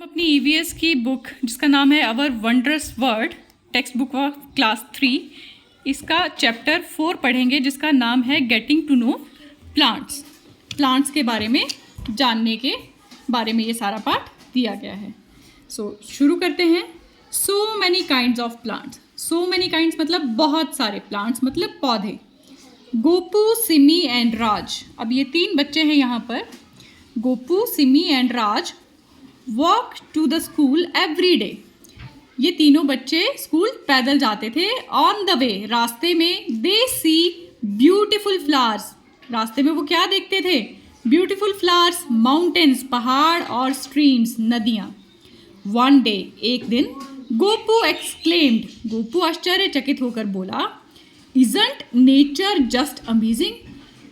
अपनी ईवीएस की बुक जिसका नाम है our wondrous world, text book of class 3, इसका चैप्टर 4 पढ़ेंगे जिसका नाम है getting to know plants. Plants के बारे में जानने के बारे में ये सारा पाठ दिया गया है। शुरू करते हैं। So many kinds of plants. So many kinds मतलब बहुत सारे, प्लांट्स मतलब पौधे। गोपू, सिमी एंड राज। अब ये 3 बच्चे हैं यहाँ पर, Gopu, Simi and Raj, walk to the school every day. ये तीनों बच्चे स्कूल पैदल जाते थे। ऑन द वे, रास्ते में, दे सी ब्यूटिफुल फ्लावर्स। रास्ते में वो क्या देखते थे? ब्यूटिफुल फ्लावर्स, माउंटेन्स, पहाड़, और स्ट्रीम्स, नदियाँ। वन डे, एक दिन, गोपू एक्सक्लेम्ड, गोपू आश्चर्यचकित होकर बोला, इजंट नेचर जस्ट अमेजिंग?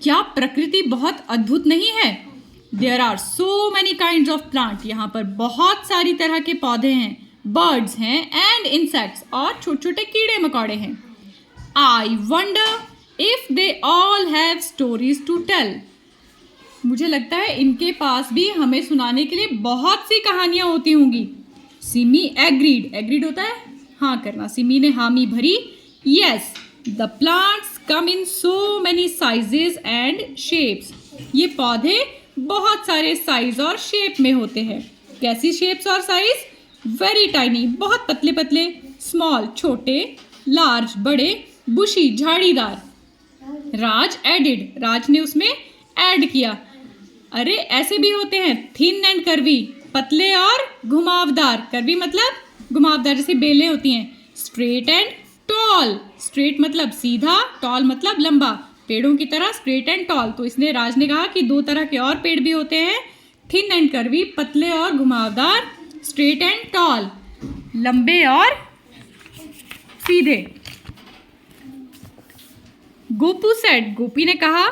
क्या प्रकृति बहुत अद्भुत नहीं है? There are so many kinds of plant. यहाँ पर बहुत सारी तरह के पौधे हैं, बर्ड्स हैं, एंड इंसेक्ट्स, और छोटे छोटे कीड़े मकोड़े हैं। I wonder if they all have stories to tell. मुझे लगता है इनके पास भी हमें सुनाने के लिए बहुत सी कहानियाँ होती होंगी। सिमी एग्रीड, एग्रीड होता है हाँ करना, सिमी ने हामी भरी। Yes, the plants come in so many sizes and shapes. ये पौधे बहुत सारे साइज और शेप में होते हैं। कैसी शेप्स और साइज? वेरी टाइनी, बहुत पतले पतले, स्मॉल छोटे, लार्ज बड़े, बुशी झाड़ीदार। राज एडिड, राज ने उसमें ऐड किया, अरे ऐसे भी होते हैं, थिन एंड कर्वी, पतले और घुमावदार। कर्वी मतलब घुमावदार, जैसे बेलें होती हैं। स्ट्रेट एंड टॉल, स्ट्रेट मतलब सीधा, टॉल मतलब लंबा, पेड़ों की तरह स्ट्रेट एंड टॉल। तो इसने, राज ने कहा कि 2 तरह के और पेड़ भी होते हैं, थिन एंड कर्वी, पतले और घुमावदार, स्ट्रेट एंड टॉल, लंबे और सीधे। गोपू सेड, गोपी ने कहा,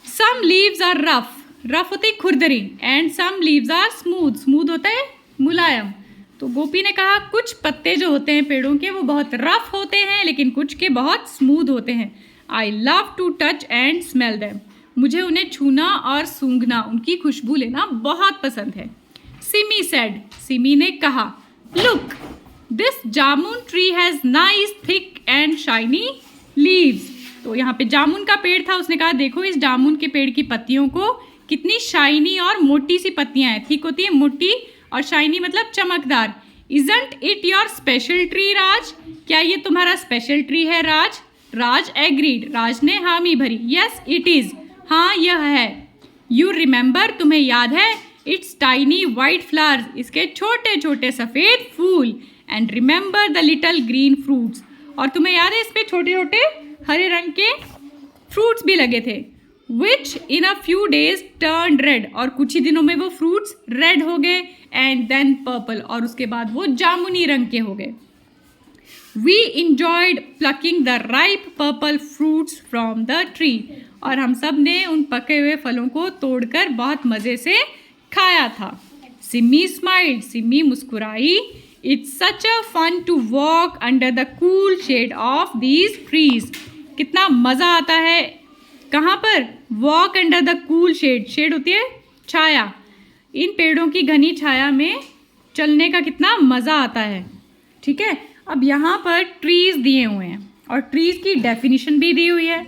some leaves are rough, rough होते हैं खुरदरी, and some leaves are smooth, smooth होता है मुलायम। तो गोपी ने कहा कुछ पत्ते जो होते हैं पेड़ों के वो बहुत रफ होते हैं, लेकिन कुछ के बहुत स्मूथ होते हैं। I love to touch and smell them. मुझे उन्हें छूना और सूंघना, उनकी खुशबू लेना बहुत पसंद है। सिमी सेड, सिमी ने कहा, look this jamun tree has nice thick and shiny leaves. तो यहाँ पे जामुन का पेड़ था, उसने कहा देखो इस जामुन के पेड़ की पत्तियों को कितनी शाइनी और मोटी सी पत्तियाँ हैं। थिक होती है मोटी, और शाइनी मतलब चमकदार। Isn't it your special tree Raj? क्या ये तुम्हारा स्पेशल ट्री है राज? राज एग्रीड, राज ने हामी भरी। यस इट इज़, हाँ यह है। यू रिमेंबर, तुम्हें याद है, इट्स टाइनी वाइट फ्लावर्स, इसके छोटे छोटे सफ़ेद फूल, and remember the little green fruits, और तुम्हें याद है इस पे छोटे छोटे हरे रंग के फ्रूट्स भी लगे थे। Which in a few days turn red, और कुछ ही दिनों में वो फ्रूट्स रेड हो गए, एंड देन पर्पल, और उसके बाद वो जामुनी रंग के हो गए। We enjoyed plucking the ripe purple fruits from the tree, और हम सब ने उन पके हुए फलों को तोड़कर बहुत मज़े से खाया था। सिमी स्माइल्ड, सिमी मुस्कुराई। It's such a fun to walk under the cool shade of these trees. कितना मज़ा आता है, कहाँ पर? Walk under the cool shade, shade होती है छाया, इन पेड़ों की घनी छाया में चलने का कितना मज़ा आता है। ठीक है, अब यहाँ पर ट्रीज़ दिए हुए हैं, और ट्रीज़ की डेफिनेशन भी दी हुई है।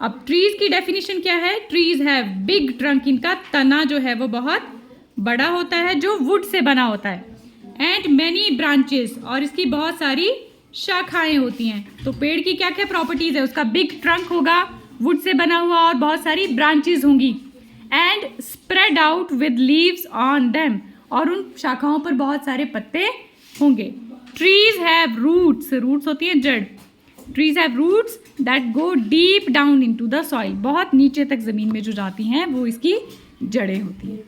अब ट्रीज़ की डेफिनेशन क्या है? ट्रीज़ हैव बिग ट्रंक, इनका तना जो है वो बहुत बड़ा होता है, जो वुड से बना होता है, एंड मैनी ब्रांचेस, और इसकी बहुत सारी शाखाएं होती हैं। तो पेड़ की क्या क्या प्रॉपर्टीज़ है? उसका बिग ट्रंक होगा, वुड से बना हुआ, और बहुत सारी ब्रांचेस होंगी, and spread out with leaves on them, और उन शाखाओं पर बहुत सारे पत्ते होंगे। Trees have roots, roots होती हैं जड़। Trees have roots that go deep down into the soil, बहुत नीचे तक ज़मीन में जो जाती हैं वो इसकी जड़ें होती हैं।